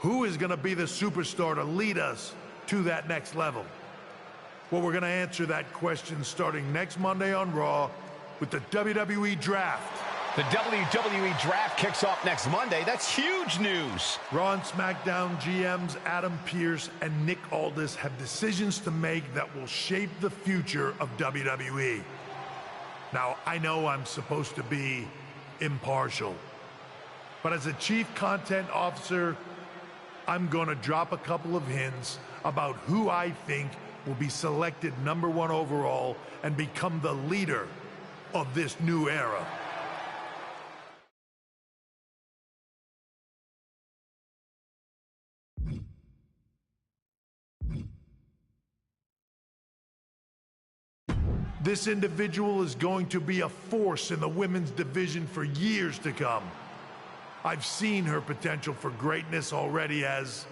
Who is going to be the superstar to lead us to that next level? Well, we're going to answer that question starting next Monday on Raw with the WWE Draft. The WWE Draft kicks off next Monday. That's huge news. Raw and SmackDown GMs Adam Pearce and Nick Aldis have decisions to make that will shape the future of WWE. Now, I know I'm supposed to be impartial, but as a chief content officer, I'm going to drop a couple of hints about who I think will be selected #1 overall and become the leader of this new era. This individual is going to be a force in the women's division for years to come. I've seen her potential for greatness already as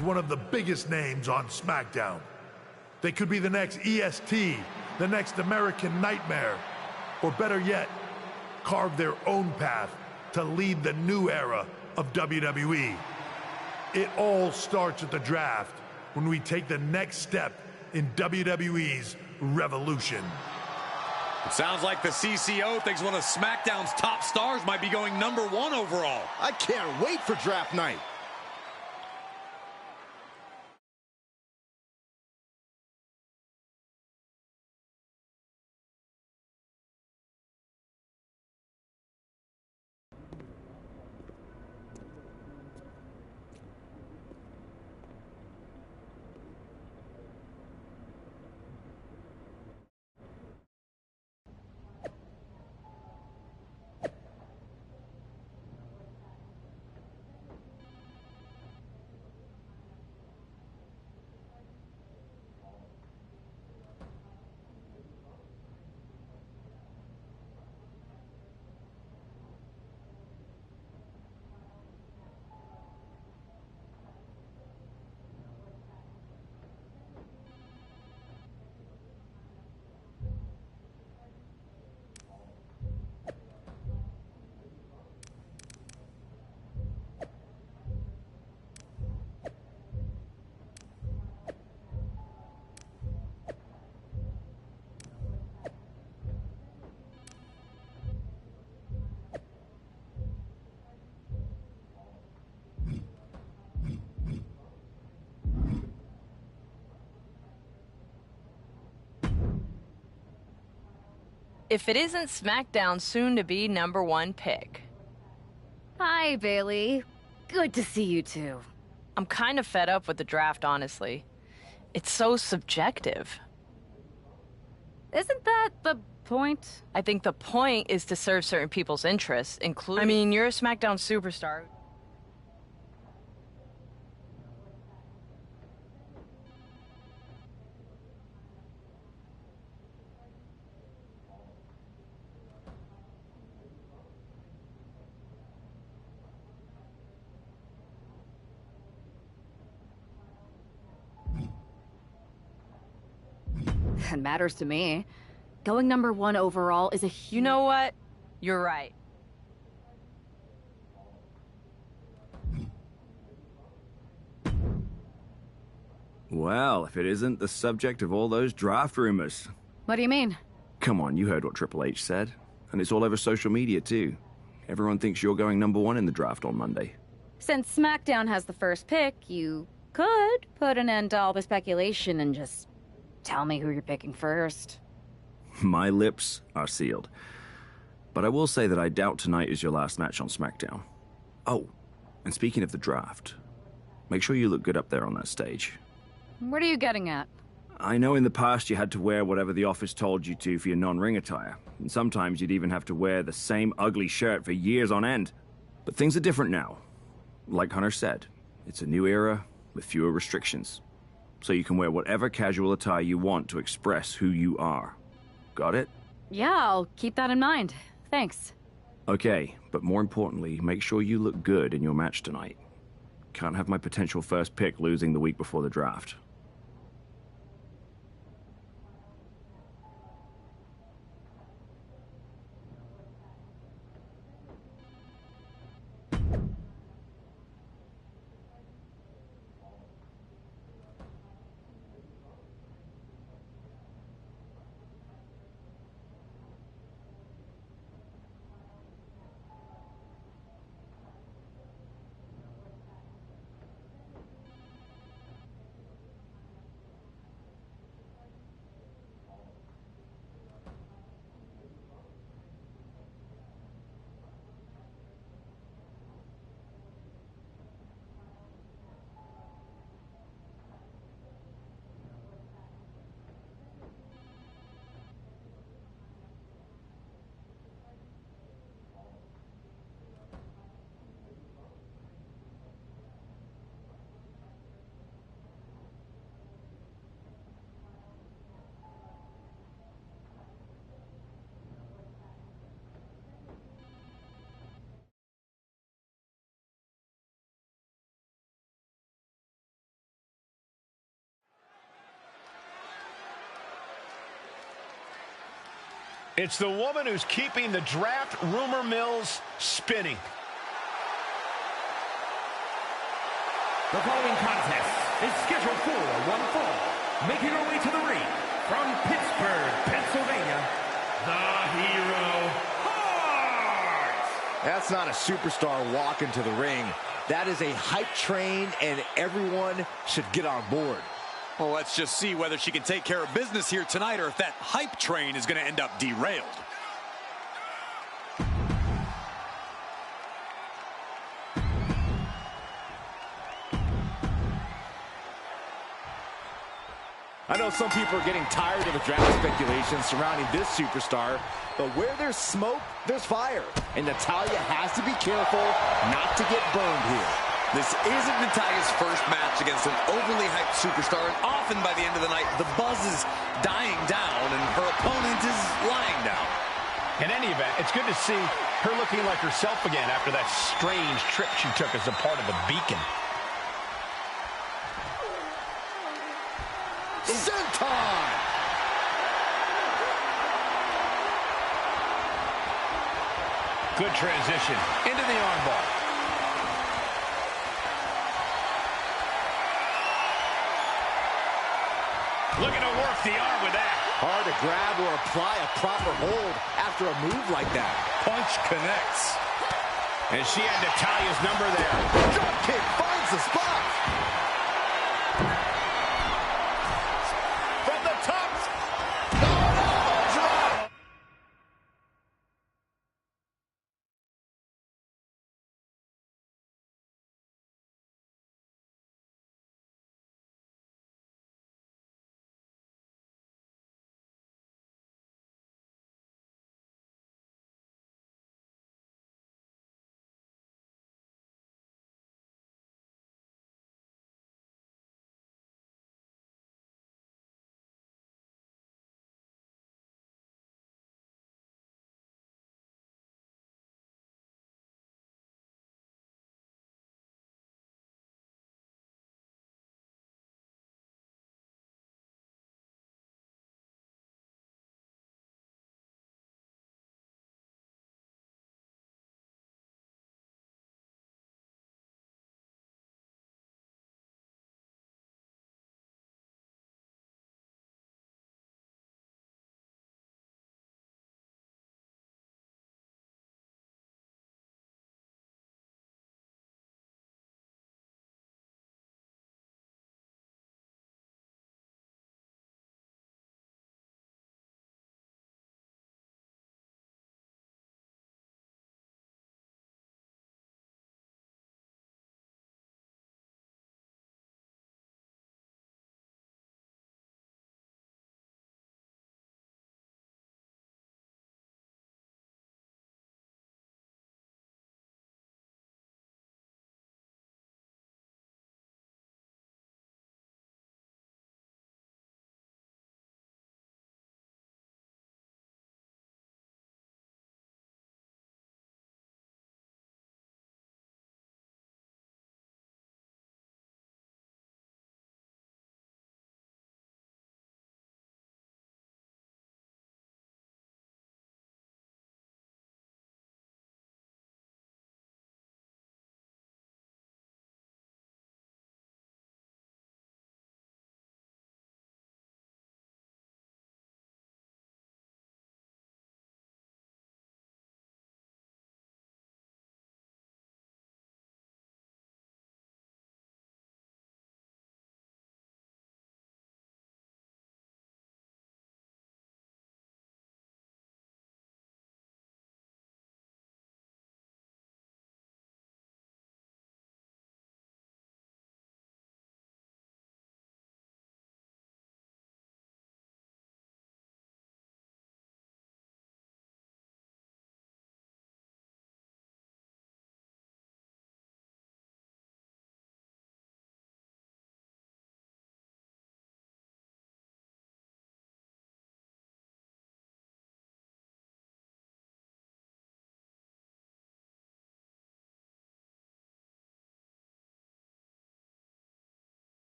one of the biggest names on SmackDown. They could be the next EST, the next American Nightmare, or better yet, carve their own path to lead the new era of WWE. It all starts at the draft when we take the next step in WWE's revolution. It sounds like the CCO thinks one of SmackDown's top stars might be going #1 overall. I can't wait for draft night. If it isn't SmackDown's soon-to-be #1 pick. Hi, Bailey. Good to see you too. I'm kind of fed up with the draft, honestly. It's so subjective. Isn't that the point? I think the point is to serve certain people's interests, including... I mean, you're a SmackDown superstar. It matters to me. Going #1 overall is a huge... You know what? You're right. Well, if it isn't the subject of all those draft rumors. What do you mean? Come on, you heard what Triple H said. And it's all over social media, too. Everyone thinks you're going #1 in the draft on Monday. Since SmackDown has the first pick, you could put an end to all the speculation and just tell me who you're picking first. My lips are sealed. But I will say that I doubt tonight is your last match on SmackDown. Oh, and speaking of the draft, make sure you look good up there on that stage. What are you getting at? I know in the past you had to wear whatever the office told you to for your non-ring attire, and sometimes you'd even have to wear the same ugly shirt for years on end. But things are different now. Like Hunter said, it's a new era with fewer restrictions. So you can wear whatever casual attire you want to express who you are. Got it? Yeah, I'll keep that in mind. Thanks. Okay, but more importantly, make sure you look good in your match tonight. Can't have my potential first pick losing the week before the draft. It's the woman who's keeping the draft rumor mills spinning. The following contest is scheduled for one fall. Making her way to the ring from Pittsburgh, Pennsylvania, the Hero Hart. That's not a superstar walking to the ring. That is a hype train, and everyone should get on board. Well, let's just see whether she can take care of business here tonight or if that hype train is going to end up derailed. I know some people are getting tired of the draft speculation surrounding this superstar, but where there's smoke, there's fire. And Natalya has to be careful not to get burned here. This isn't Natalya's first match against an overly hyped superstar, and often by the end of the night, the buzz is dying down and her opponent is lying down. In any event, it's good to see her looking like herself again after that strange trip she took as a part of the Beacon. Senton! Good transition into the armbar. Looking to work the arm with that. Hard to grab or apply a proper hold after a move like that. Punch connects. And she had Natalya's number there. Drop kick finds the spot.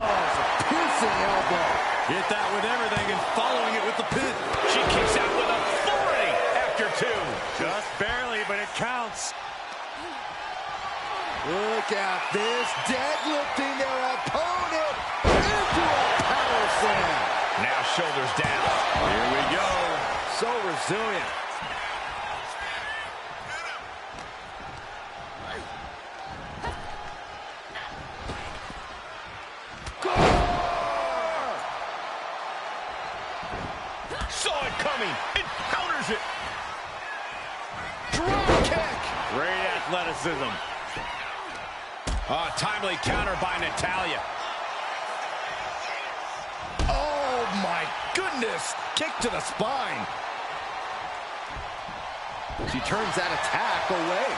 Oh, it's a piercing elbow. Hit that with everything and following it with the pin. She kicks out with authority after 2. Just barely, but it counts. Look at this, deadlifting their opponent into a power slam. Now shoulders down. Here we go. So resilient. Saw it coming. It counters it. Drop kick. Great athleticism. Oh, timely counter by Natalya. Oh my goodness. Kick to the spine. She turns that attack away.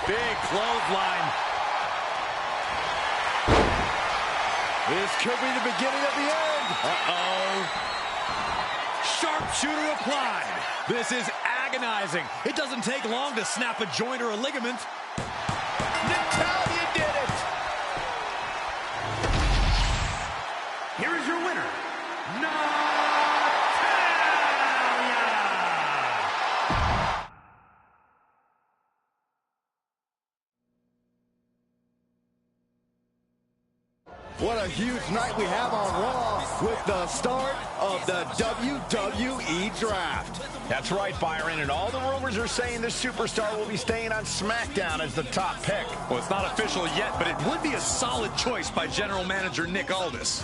Big clothesline. This could be the beginning of the end. Uh-oh. Sharpshooter applied. This is agonizing. It doesn't take long to snap a joint or a ligament. Natalya did it. Here is your winner, Natalya! What a huge night we have on Raw with the start of the WWE Draft. That's right, Byron, and all the rumors are saying the superstar will be staying on SmackDown as the top pick. Well, it's not official yet, but it would be a solid choice by General Manager Nick Aldis.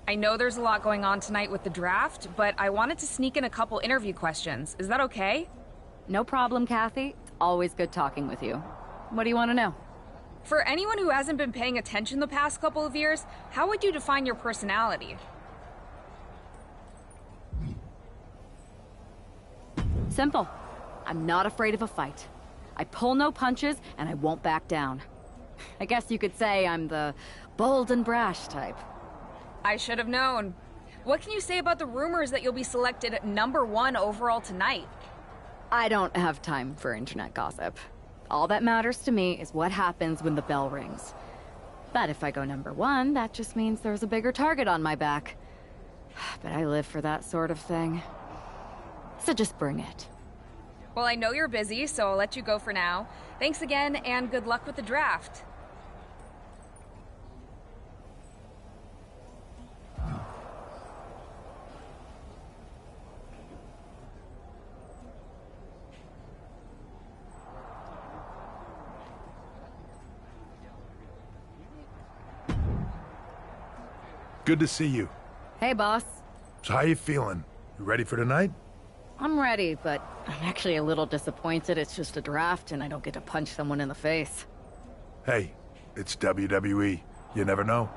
I know there's a lot going on tonight with the draft, but I wanted to sneak in a couple interview questions. Is that okay? No problem, Kathy. Always good talking with you. What do you want to know? For anyone who hasn't been paying attention the past couple of years, how would you define your personality? Simple. I'm not afraid of a fight. I pull no punches, and I won't back down. I guess you could say I'm the bold and brash type. I should have known. What can you say about the rumors that you'll be selected #1 overall tonight? I don't have time for internet gossip. All that matters to me is what happens when the bell rings. But if I go #1, that just means there's a bigger target on my back. But I live for that sort of thing. So just bring it. Well, I know you're busy, so I'll let you go for now. Thanks again, and good luck with the draft. Good to see you. Hey, boss. So how you feeling? You ready for tonight? I'm ready, but I'm actually a little disappointed it's just a draft and I don't get to punch someone in the face. Hey, it's WWE. You never know.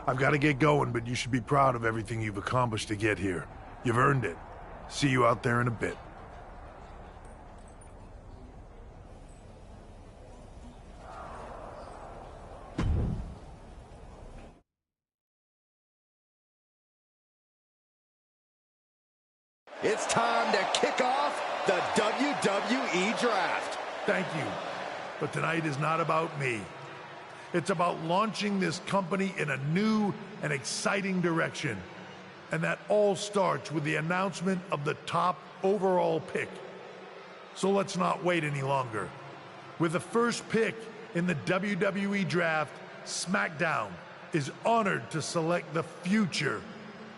I've got to get going, but you should be proud of everything you've accomplished to get here. You've earned it. See you out there in a bit. It's time to kick off the WWE Draft. Thank you. But tonight is not about me. It's about launching this company in a new and exciting direction. And that all starts with the announcement of the top overall pick. So let's not wait any longer. With the first pick in the WWE Draft, SmackDown is honored to select the future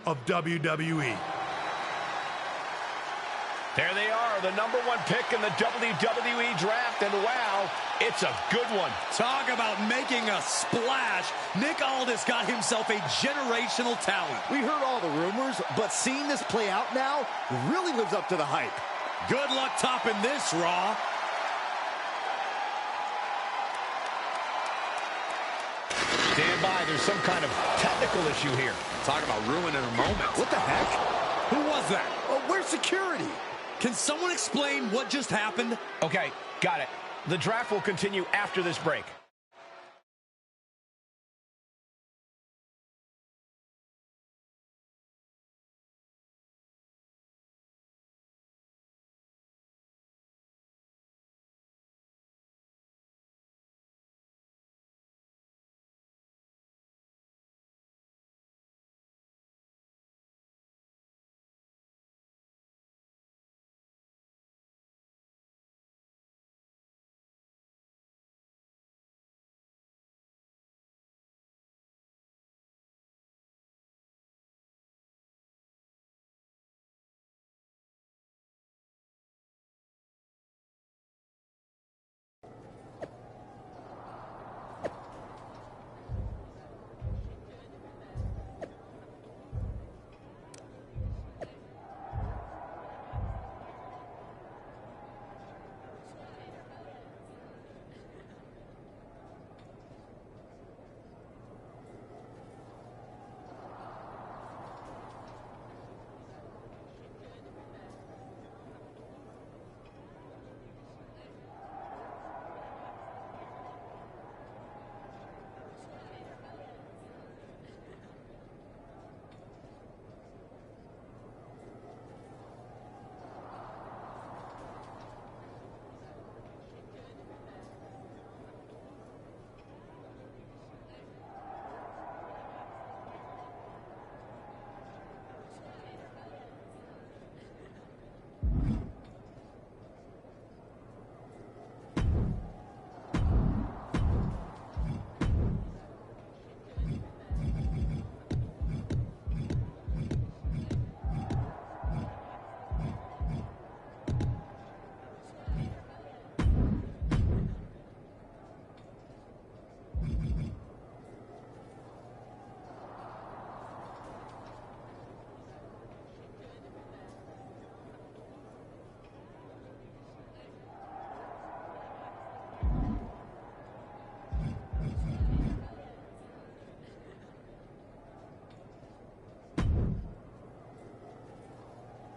of WWE. There they are, the #1 pick in the WWE Draft, and wow, it's a good one. Talk about making a splash. Nick Aldis got himself a generational talent. We heard all the rumors, but seeing this play out now really lives up to the hype. Good luck topping this, Raw. Stand by, there's some kind of technical issue here. Talk about ruining a moment. What the heck? does that? Oh, where's security? Can someone explain what just happened? Okay, got it. The draft will continue after this break.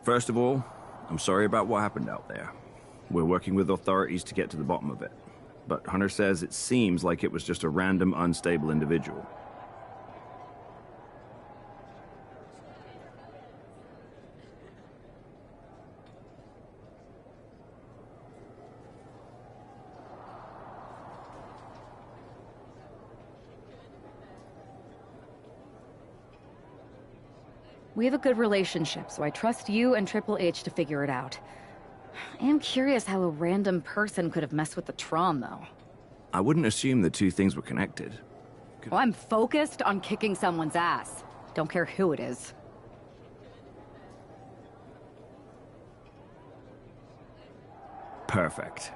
First of all, I'm sorry about what happened out there. We're working with authorities to get to the bottom of it. But Hunter says it seems like it was just a random, unstable individual. We have a good relationship, so I trust you and Triple H to figure it out. I am curious how a random person could have messed with the Tron, though. I wouldn't assume the two things were connected. Well, I'm focused on kicking someone's ass. Don't care who it is. Perfect.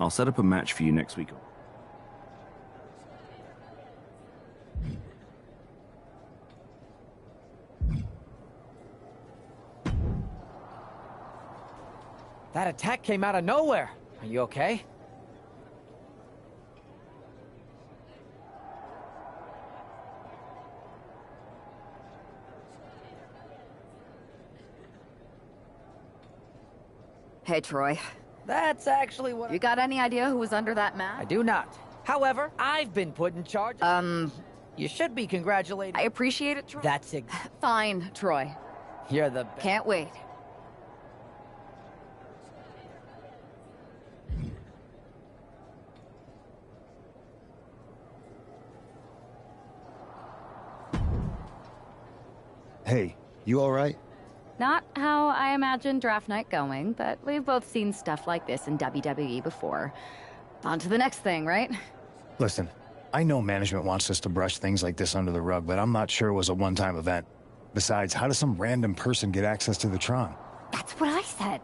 I'll set up a match for you next week. That attack came out of nowhere. Are you okay? Hey, Troy. That's actually what You got any idea who was under that I mat? do not. However, I've been put in charge. You should be congratulated. I appreciate it, Troy. That's Fine, Troy. You're the best. Can't wait. Hey, you alright? Not how I imagined draft night going, but we've both seen stuff like this in WWE before. On to the next thing, right? Listen, I know management wants us to brush things like this under the rug, but I'm not sure it was a one-time event. Besides, how does some random person get access to the Tron? That's what I said.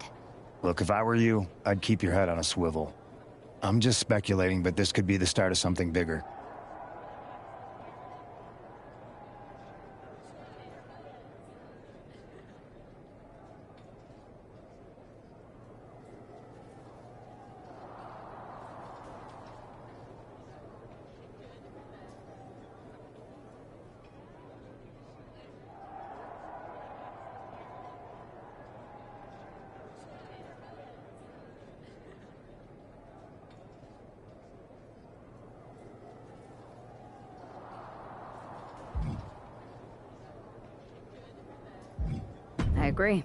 Look, if I were you, I'd keep your head on a swivel. I'm just speculating, but this could be the start of something bigger. I agree.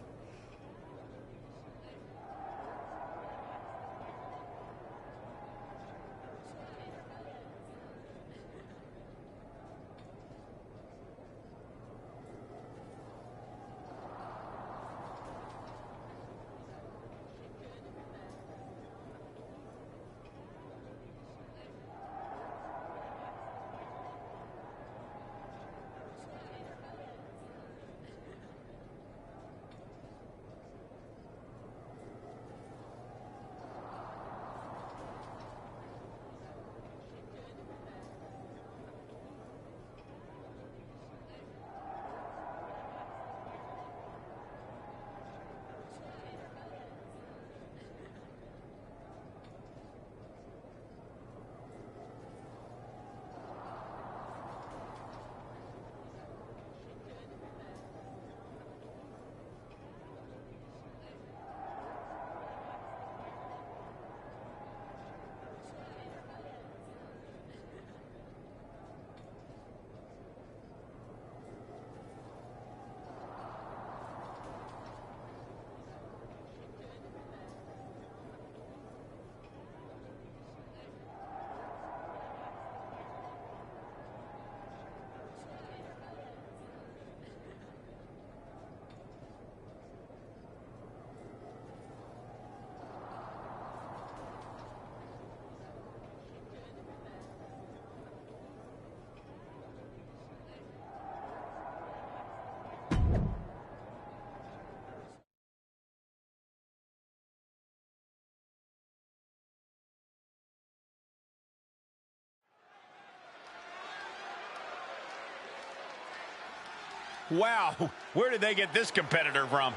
Wow, where did they get this competitor from?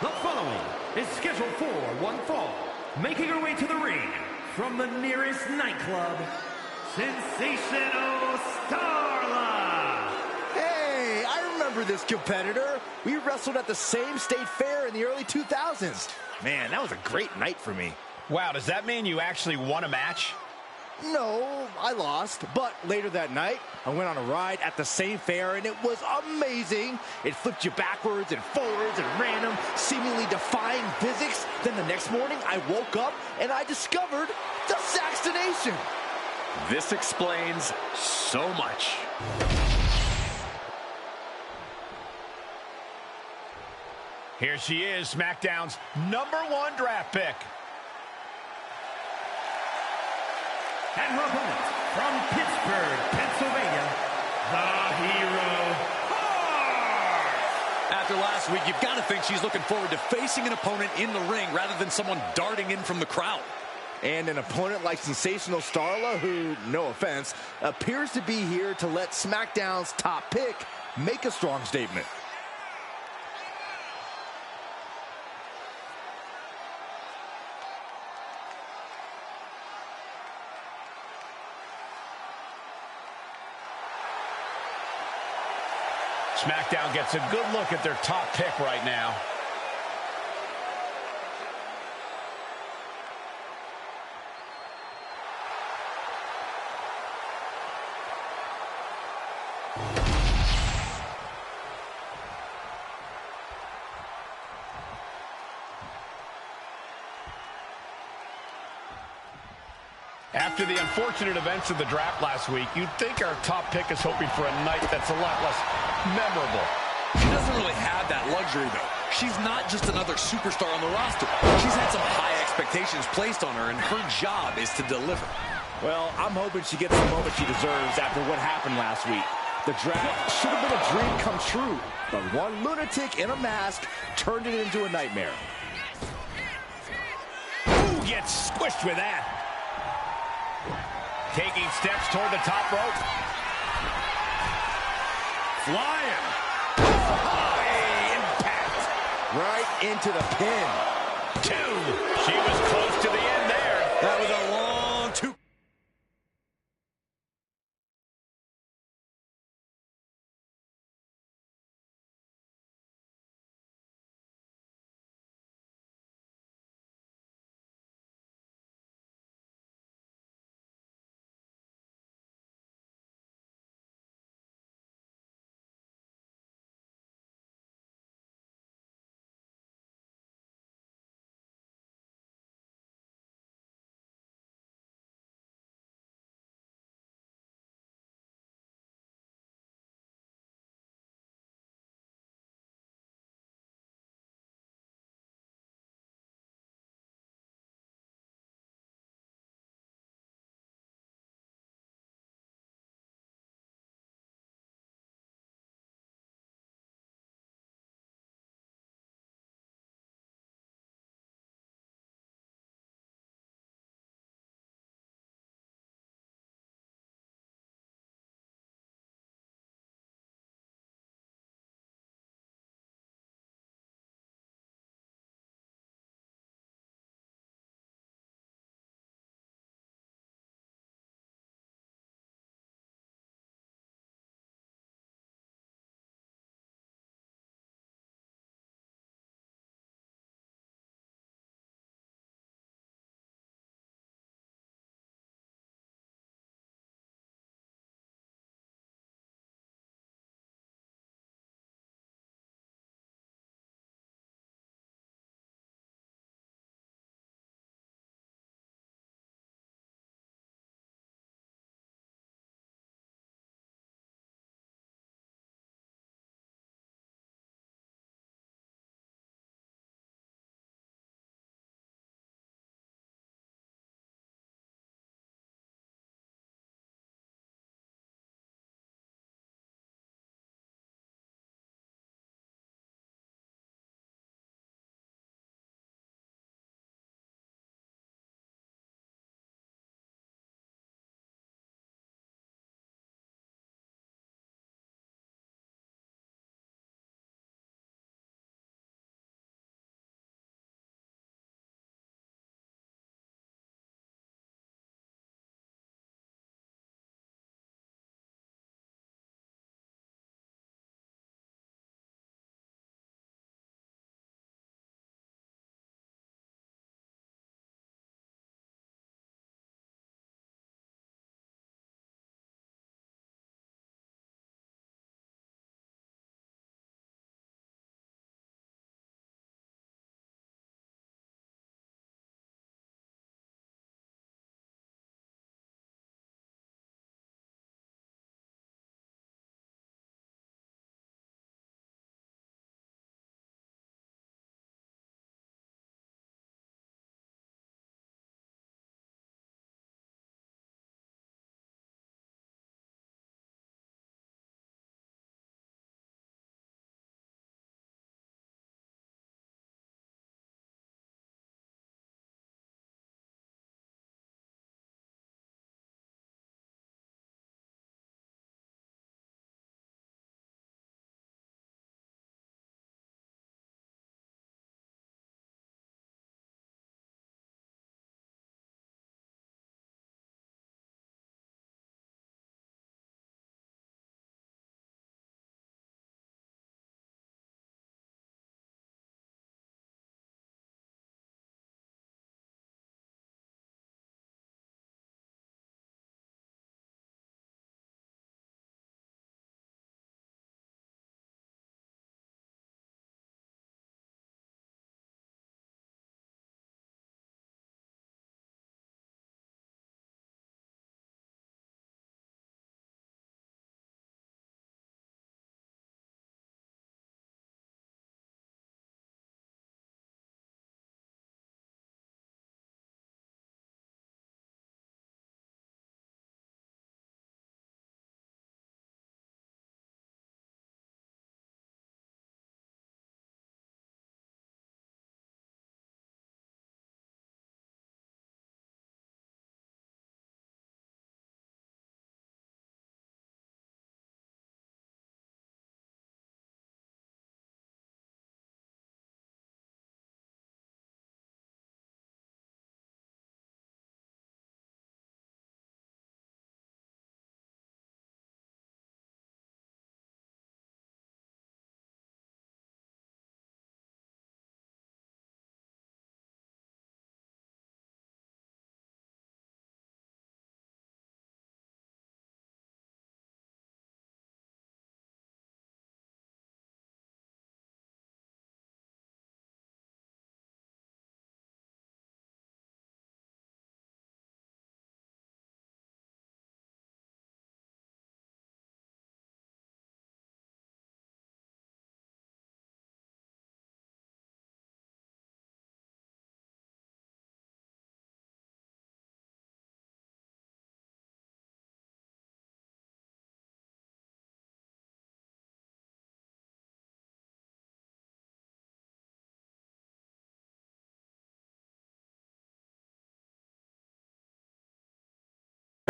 The following is scheduled for one fall. Making her way to the ring from the nearest nightclub, Sensational Starla. Hey, I remember this competitor. We wrestled at the same state fair in the early 2000s. Man, that was a great night for me. Wow, does that mean you actually won a match? No, I lost. But later that night, I went on a ride at the same fair, and it was amazing. It flipped you backwards and forwards and random, seemingly defying physics. Then the next morning, I woke up, and I discovered the Saxtonation. This explains so much. Here she is, SmackDown's #1 draft pick. And her opponent from Pittsburgh, Pennsylvania, the Hero Heart. After last week, you've got to think she's looking forward to facing an opponent in the ring rather than someone darting in from the crowd. And an opponent like Sensational Starla, who, no offense, appears to be here to let SmackDown's top pick make a strong statement. SmackDown gets a good look at their top pick right now. After the unfortunate events of the draft last week, you'd think our top pick is hoping for a night that's a lot less memorable. She doesn't really have that luxury, though. She's not just another superstar on the roster. She's had some high expectations placed on her, and her job is to deliver. Well, I'm hoping she gets the moment she deserves after what happened last week. The draft should have been a dream come true, but one lunatic in a mask turned it into a nightmare. Ooh, gets squished with that. Taking steps toward the top rope. Flying. High impact. Right into the pin. 2. She was close to the end there. That was a long 2.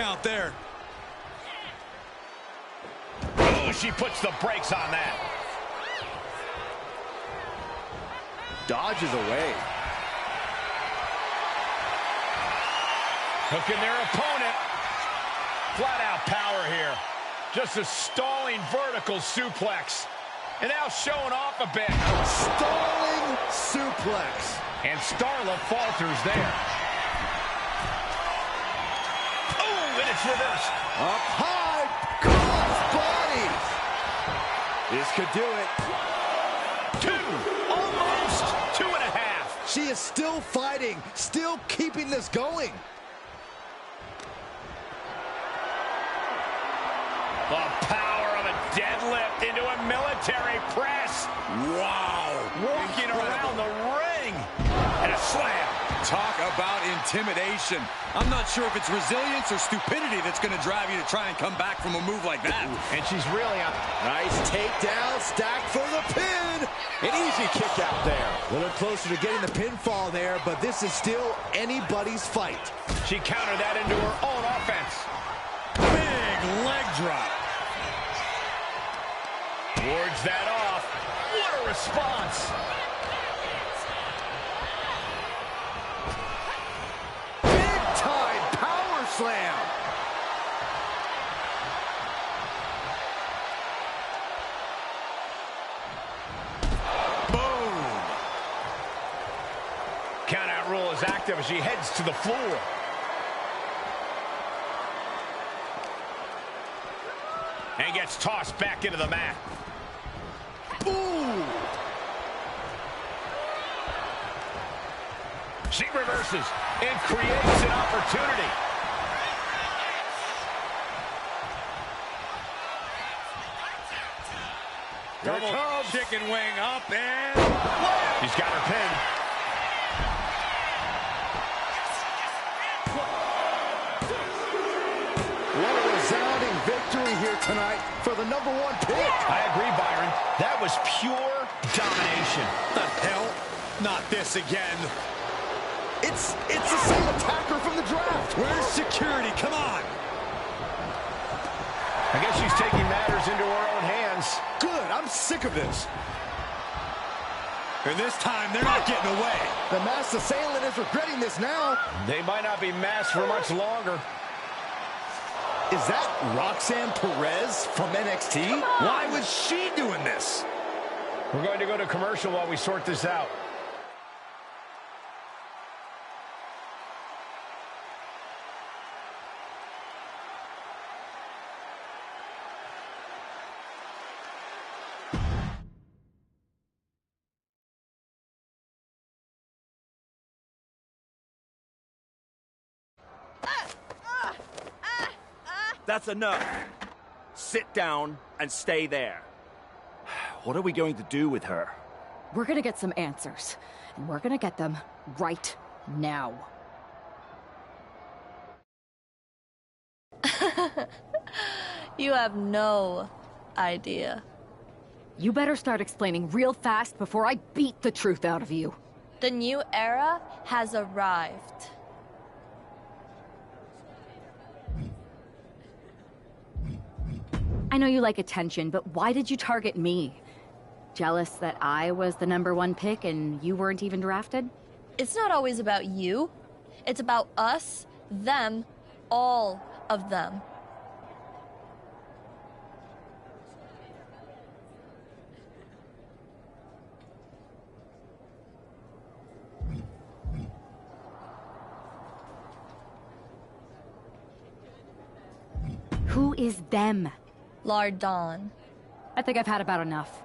count there. Oh, she puts the brakes on that. Dodges away. Hooking their opponent. Flat out power here. Just a stalling vertical suplex. And now showing off a bit. Stalling suplex. And Starla falters there. Oh, and it's reversed. Up high. Cross bodies. This could do it. 2. Almost 2.5. She is still fighting. Still keeping this going. The power of a deadlift into a military press. Wow. Walking around the ring. And a slam. Talk about intimidation. I'm not sure if it's resilience or stupidity that's going to drive you to try and come back from a move like that. And she's really on. Nice takedown, stacked for the pin. An easy kick out there. A little closer to getting the pinfall there, but this is still anybody's fight. She countered that into her own offense. Big leg drop. Wards that off. What a response. Big time power slam. Boom. Countout rule is active as she heads to the floor. And gets tossed back into the mat. Ooh. She reverses and creates an opportunity. Double chicken wing up and... She's got her pin. What a resounding victory here tonight for the #1 pick. I agree, Byron. That was pure domination. The hell? Not this again. It's the same attacker from the draft. Where's security? Come on. I guess she's taking matters into her own hands. Good. I'm sick of this. And this time, they're not getting away. The masked assailant is regretting this now. They might not be masked for much longer. Is that Roxanne Perez from NXT? Why was she doing this? We're going to go to commercial while we sort this out. That's enough. Sit down and stay there. What are we going to do with her? We're gonna get some answers, and we're gonna get them right now. You have no idea. You better start explaining real fast before I beat the truth out of you. The new era has arrived. I know you like attention, but why did you target me? Jealous that I was the #1 pick and you weren't even drafted? It's not always about you. It's about us, them, all of them. Who is them? Lardon. I think I've had about enough.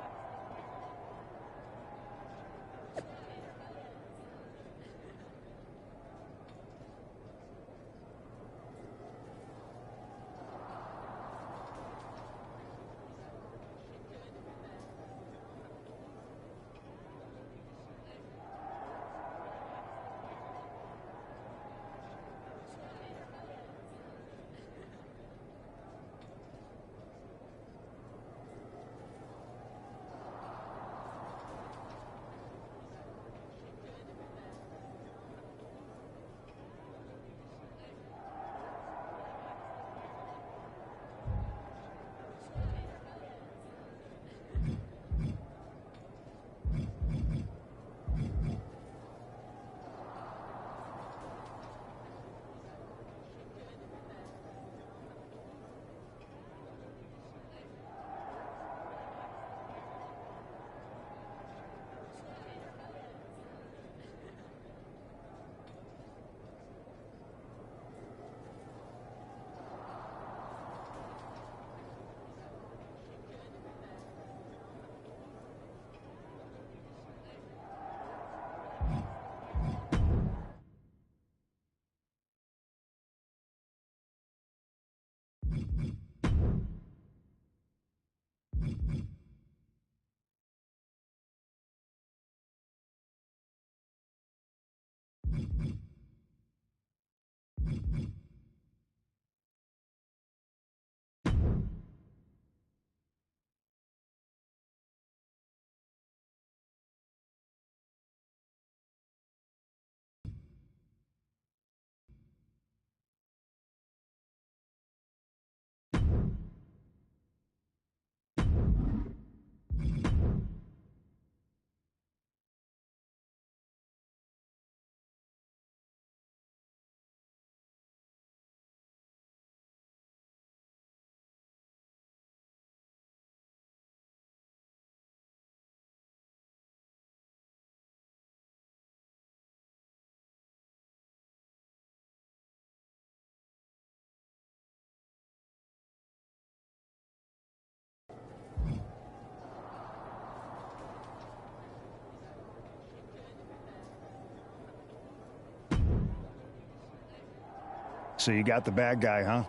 So you got the bad guy, huh?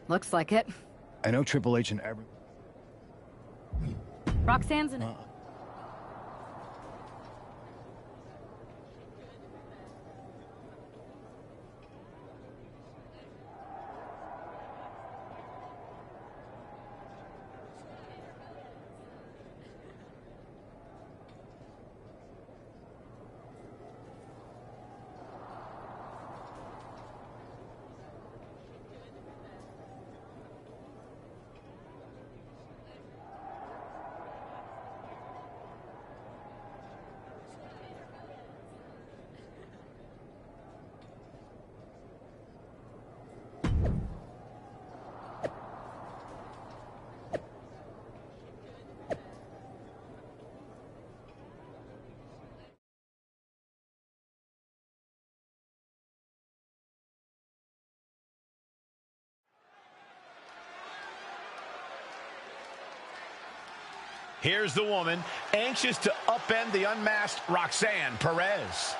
Looks like it. I know Triple H and every... Roxanne's in it. Here's the woman, anxious to upend the unmasked Roxanne Perez.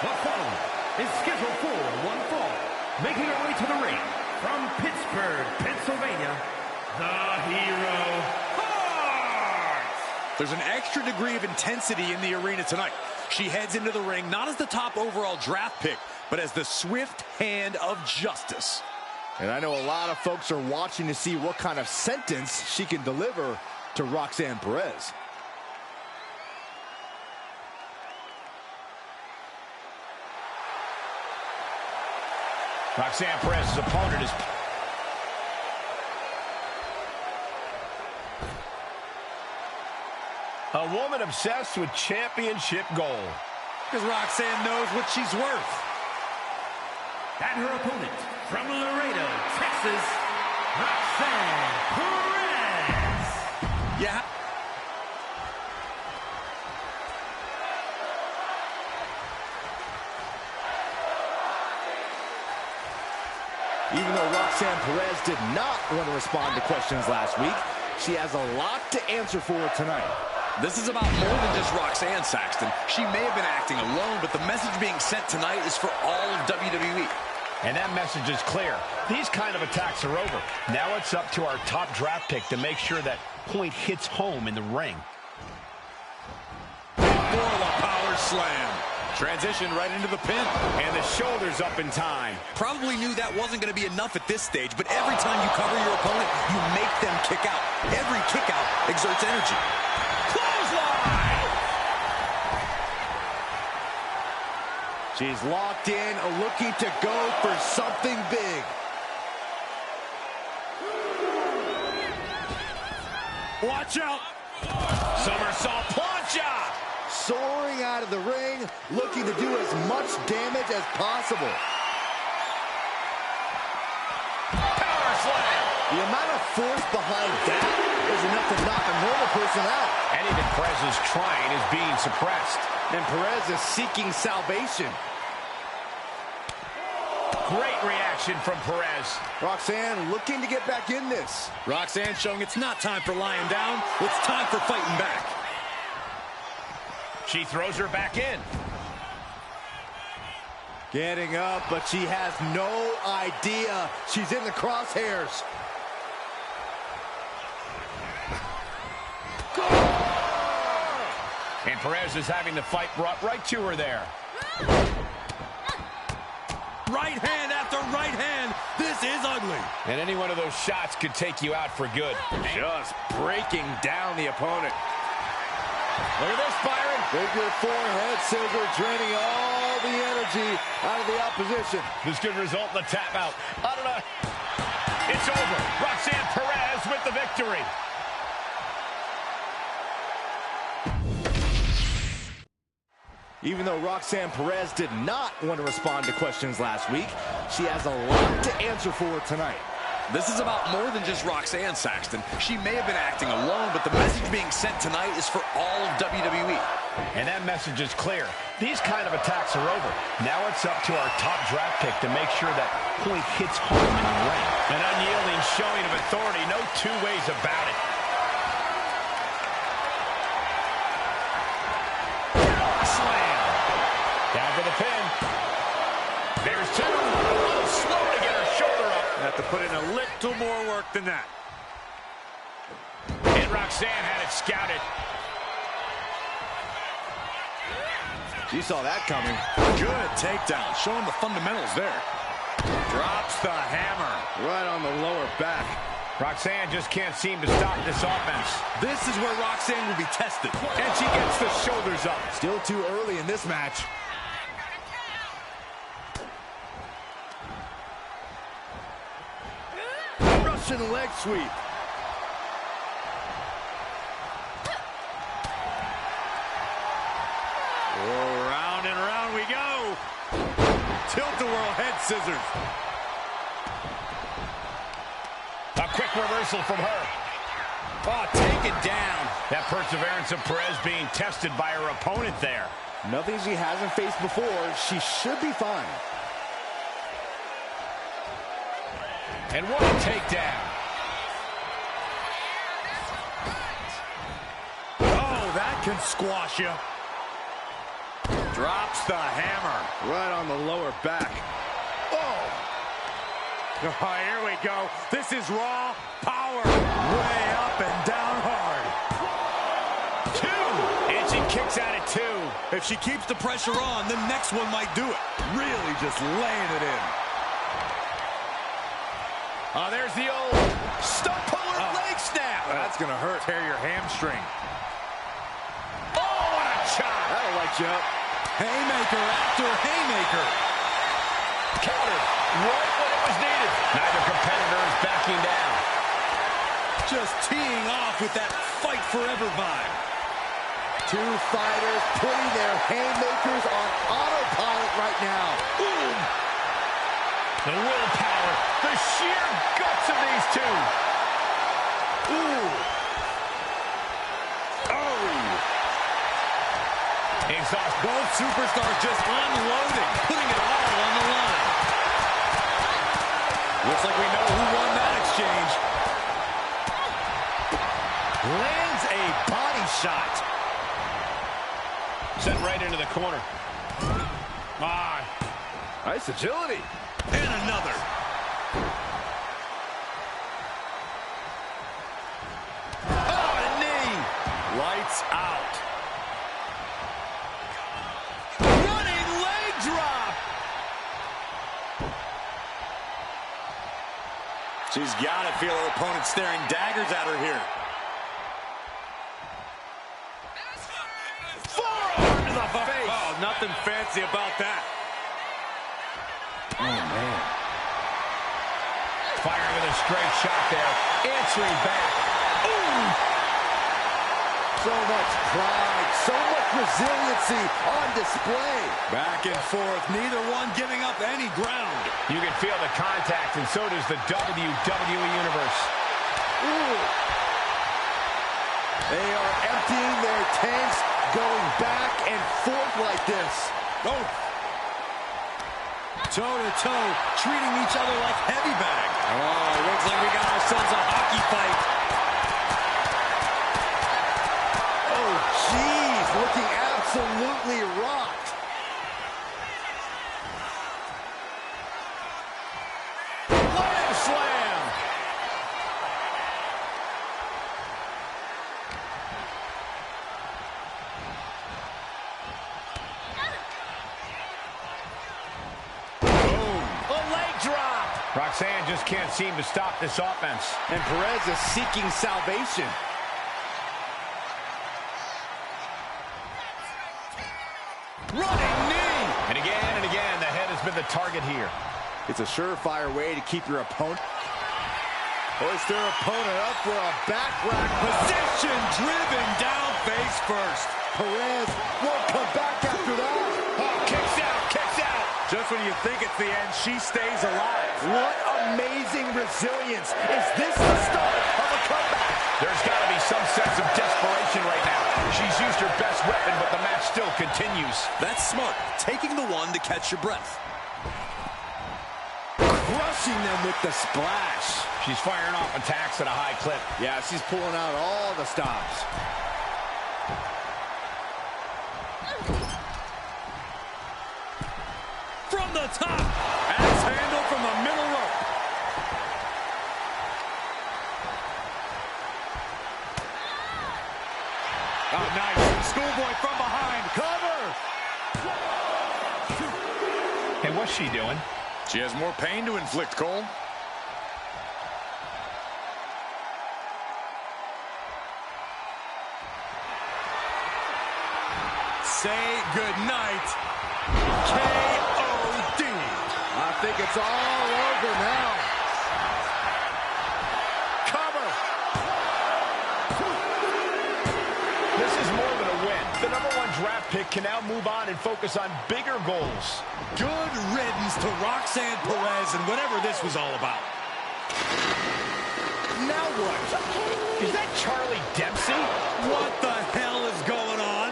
The following is scheduled for one fall. Making her way to the ring from Pittsburgh, Pennsylvania, the Hero Hart. There's an extra degree of intensity in the arena tonight. She heads into the ring not as the top overall draft pick, but as the swift hand of justice. And I know a lot of folks are watching to see what kind of sentence she can deliver to Roxanne Perez. Roxanne Perez's opponent is... a woman obsessed with championship gold. Because Roxanne knows what she's worth. And her opponent, from Laredo, Texas, Roxanne Perez. Yeah. Even though Roxanne Perez did not want to respond to questions last week, she has a lot to answer for tonight. This is about more than just Roxanne, Saxton. She may have been acting alone, but the message being sent tonight is for all of WWE. And that message is clear. These kind of attacks are over. Now it's up to our top draft pick to make sure that point hits home in the ring. For the power slam. Transition right into the pin. And the shoulders up in time. Probably knew that wasn't going to be enough at this stage, but every time you cover your opponent, you make them kick out. Every kick out exerts energy. Clothesline! She's locked in, looking to go for something big. Watch out! Somersault plancha! Soaring out of the ring, looking to do as much damage as possible. Power slam! The amount of force behind that is enough to knock a normal person out. Anything Perez is trying is being suppressed. And Perez is seeking salvation. Great reaction from Perez. Roxanne looking to get back in this. Roxanne showing it's not time for lying down, it's time for fighting back. She throws her back in. Getting up, but she has no idea she's in the crosshairs. And Perez is having the fight brought right to her there. Right hand after right hand. This is ugly. And any one of those shots could take you out for good. Just breaking down the opponent. Look at this, Byron. Figure forehead scissor, draining all the energy out of the opposition. This could result in the tap out. I don't know. It's over. Roxanne Perez with the victory. Even though Roxanne Perez did not want to respond to questions last week, she has a lot to answer for tonight. This is about more than just Roxanne, Saxton. She may have been acting alone, but the message being sent tonight is for all of WWE. And that message is clear. These kind of attacks are over. Now it's up to our top draft pick to make sure that point hits home in the ring. An unyielding showing of authority, no two ways about it. Have to put in a little more work than that. And Roxanne had it scouted. She saw that coming. Good takedown. Showing the fundamentals there. Drops the hammer. Right on the lower back. Roxanne just can't seem to stop this offense. This is where Roxanne will be tested. And she gets the shoulders up. Still too early in this match. Russian leg sweep. Oh, round and round we go. Tilt-a-whirl head scissors. A quick reversal from her. Oh, taken down. That perseverance of Perez being tested by her opponent there. Nothing she hasn't faced before. She should be fine. And what a takedown. Oh, that can squash you. Drops the hammer. Right on the lower back. Oh, here we go. This is raw power. Way up and down hard. 2. And she kicks out at 2. If she keeps the pressure on, the next one might do it. Really just laying it in. Oh, there's the old stump puller leg snap. That's going to hurt. Tear your hamstring. Oh, what a chop. That'll light you up. Haymaker after haymaker. Countered right when it was needed. Neither competitor is backing down. Just teeing off with that fight forever vibe. Two fighters putting their haymakers on autopilot right now. Boom. The willpower, the sheer guts of these two. Ooh. Exhaust. Both superstars just unloading, putting it all on the line. Looks like we know who won that exchange. Lands a body shot. Sent right into the corner. Nice agility. And another. Oh, a knee. Lights out. She's got to feel her opponent staring daggers at her here. Forearm to the face. Oh, nothing fancy about that. Oh, man. Firing with a straight shot there. Answering back. Ooh. So much pride, so much resiliency on display. Back and forth, neither one giving up any ground. You can feel the contact, and so does the WWE Universe. Ooh. They are emptying their tanks, going back and forth like this. Oh. Toe-to-toe, treating each other like heavy bag. Oh, looks like we got ourselves a hockey fight. Oh, jeez, looking absolutely rocked. Leg slam. Boom. A leg drop. Roxanne just can't seem to stop this offense. And Perez is seeking salvation. Running knee. And again, the head has been the target here. It's a surefire way to keep your opponent. Hoist their opponent up for a back rack Position driven down face first. Perez won't come back after that. Oh, kicks out. Just when you think it's the end, she stays alive. What amazing resilience. Is this the start of a comeback? There's got to be some sense of desperation right now. She's used her best weapon, but the match still continues. That's smart. Taking the one to catch your breath. Crushing them with the splash. She's firing off attacks at a high clip. Yeah, she's pulling out all the stops. From the top. Axe handle from the middle rope. Oh, nice. Schoolboy from behind. Cover! Hey, what's she doing? She has more pain to inflict, Cole. Say goodnight. K.O.D. I think it's all over now. Cover. This is more than a win. The #1 draft pick can now move on and focus on bigger goals. Good riddance to Roxanne Perez and whatever this was all about. Now what? Is that Charlie Dempsey? What the hell is going on?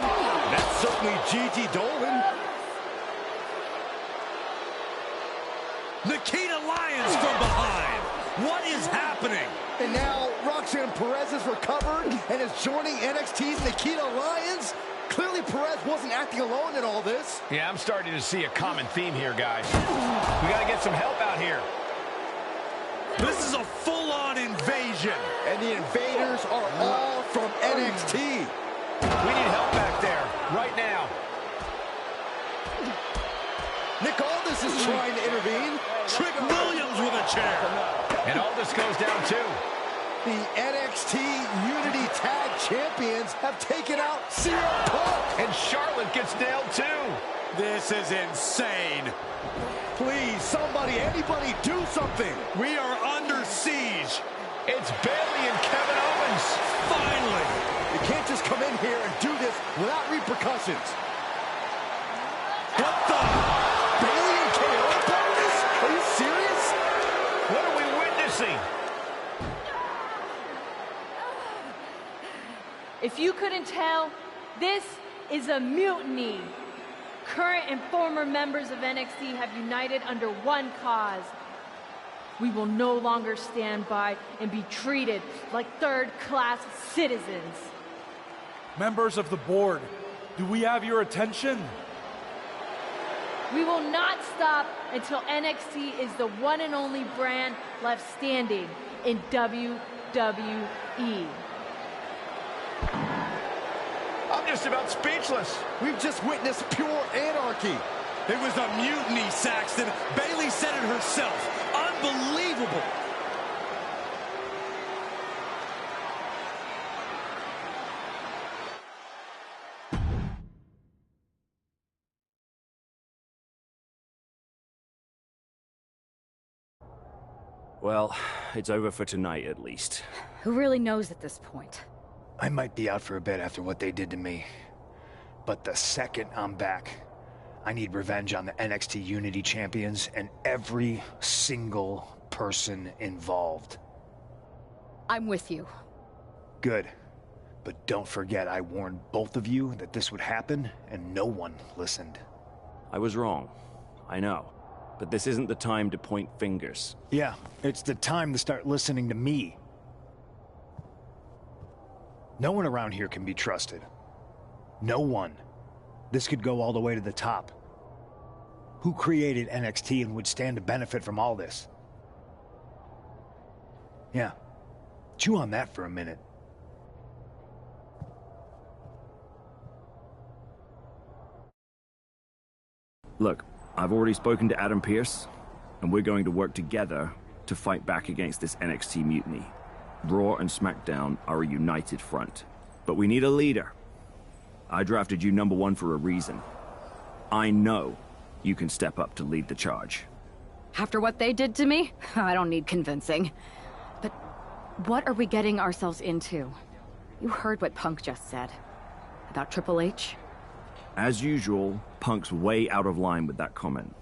That's certainly Gigi Dolan. Nikita Lyons from behind. What is happening? And now Roxanne Perez has recovered and is joining NXT's Nikita Lyons. Clearly Perez wasn't acting alone in all this. Yeah, I'm starting to see a common theme here, guys. We got to get some help out here. This is a full-on invasion. And the invaders are all from NXT. We need help back there, right now. Nick Aldis is trying to intervene. Trick Williams with a chair. And Aldis goes down too. The NXT Unity Tag Champions have taken out CM Punk. And Charlotte gets nailed too. This is insane. Please, somebody, anybody, do something. We are under siege. It's Bayley and Kevin Owens. Finally. You can't just come in here and do this without repercussions. What the? Bayley and KO about this? Are you serious? What are we witnessing? If you couldn't tell, this is a mutiny. Current and former members of NXT have united under one cause. We will no longer stand by and be treated like third-class citizens. Members of the board, do we have your attention? We will not stop until NXT is the one and only brand left standing in WWE. I'm just about speechless. We've just witnessed pure anarchy. It was a mutiny, Saxton. Bayley said it herself. Unbelievable. Well, it's over for tonight at least. Who really knows at this point? I might be out for a bit after what they did to me. But the second I'm back, I need revenge on the NXT Unity Champions and every single person involved. I'm with you. Good. But don't forget I warned both of you that this would happen, and no one listened. I was wrong. I know. But this isn't the time to point fingers. Yeah, it's the time to start listening to me. No one around here can be trusted. No one. This could go all the way to the top. Who created NXT and would stand to benefit from all this? Yeah. Chew on that for a minute. Look, I've already spoken to Adam Pearce, and we're going to work together to fight back against this NXT mutiny. Raw and SmackDown are a united front. But we need a leader. I drafted you #1 for a reason. I know you can step up to lead the charge. After what they did to me, I don't need convincing. But what are we getting ourselves into? You heard what Punk just said. About Triple H? As usual, Punk's way out of line with that comment.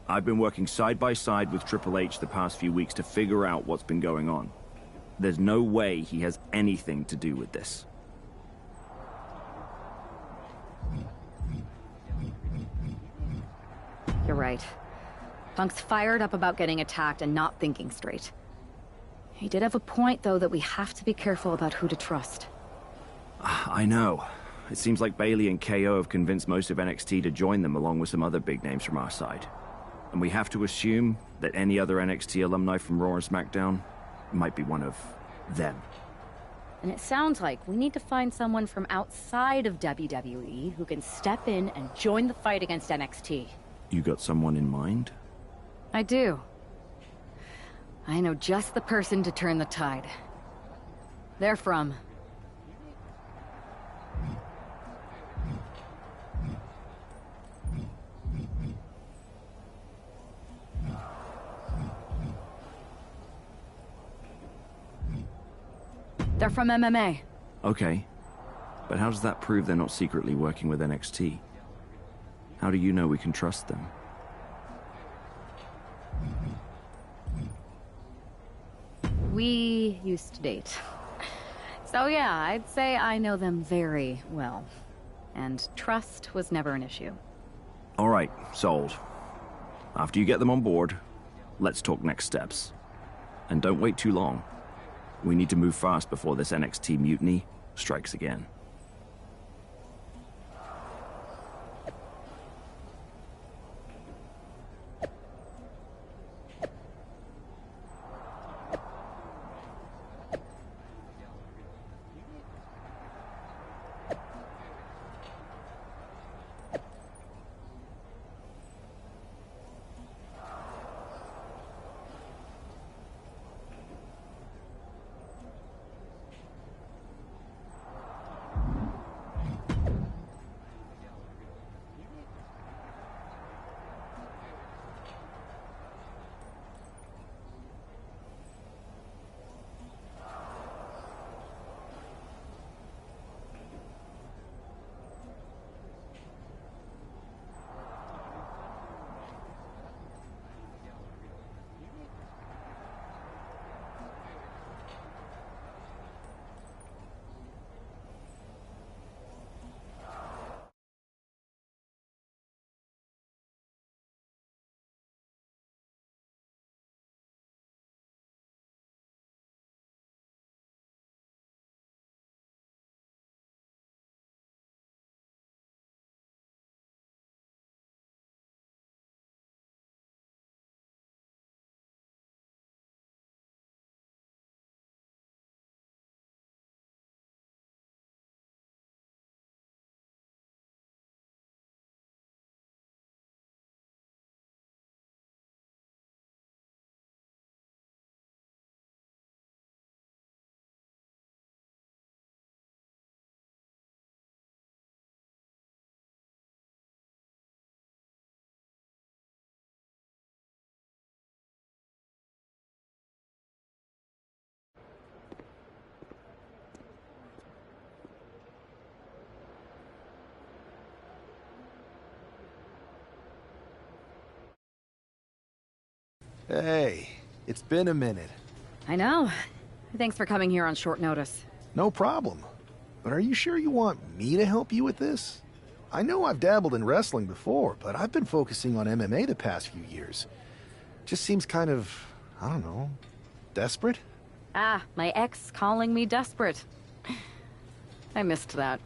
I've been working side by side with Triple H the past few weeks to figure out what's been going on. There's no way he has anything to do with this. You're right. Punk's fired up about getting attacked and not thinking straight. He did have a point, though, that we have to be careful about who to trust. I know. It seems like Bayley and KO have convinced most of NXT to join them along with some other big names from our side. And we have to assume that any other NXT alumni from Raw and SmackDown might be one of them. And it sounds like we need to find someone from outside of WWE who can step in and join the fight against NXT. You got someone in mind? I do. I know just the person to turn the tide. They're from... They're from MMA. Okay. But how does that prove they're not secretly working with NXT? How do you know we can trust them? We used to date. So yeah, I'd say I know them very well. And trust was never an issue. All right, sold. After you get them on board, let's talk next steps. And don't wait too long. We need to move fast before this NXT mutiny strikes again. Hey, it's been a minute. I know. Thanks for coming here on short notice. No problem. But are you sure you want me to help you with this? I know I've dabbled in wrestling before, but I've been focusing on MMA the past few years. Just seems kind of, I don't know, desperate? Ah, my ex calling me desperate. I missed that.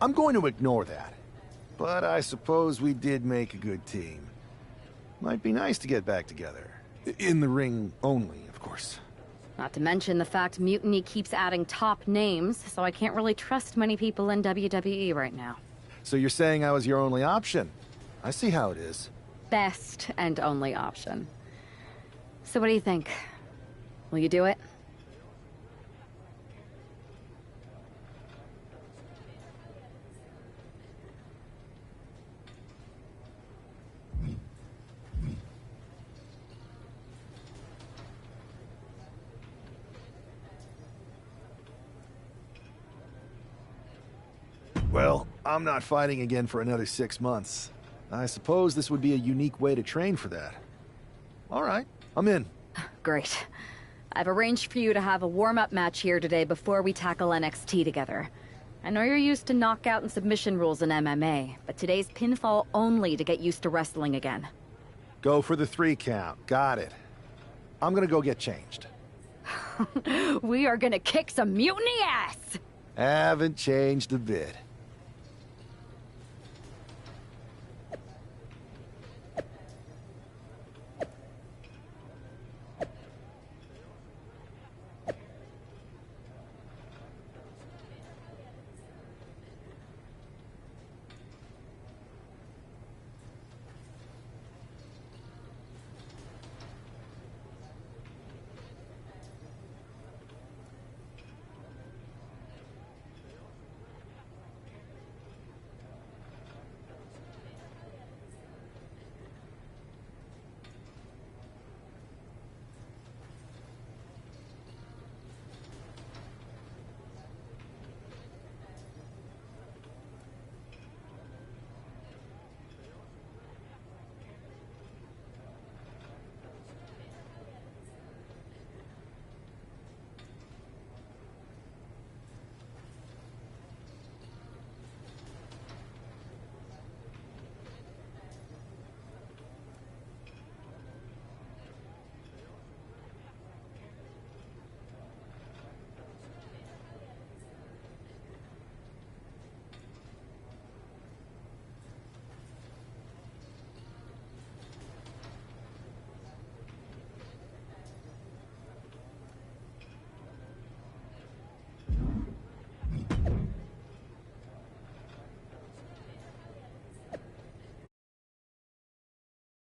I'm going to ignore that. But I suppose we did make a good team. Might be nice to get back together. In the ring only, of course. Not to mention the fact Mutiny keeps adding top names, so I can't really trust many people in WWE right now. So you're saying I was your only option? I see how it is. Best and only option. So what do you think? Will you do it? Well, I'm not fighting again for another 6 months. I suppose this would be a unique way to train for that. All right, I'm in. Great. I've arranged for you to have a warm-up match here today before we tackle NXT together. I know you're used to knockout and submission rules in MMA, but today's pinfall only to get used to wrestling again. Go for the 3 count. Got it. I'm gonna go get changed. We are gonna kick some Mutiny ass! Haven't changed a bit.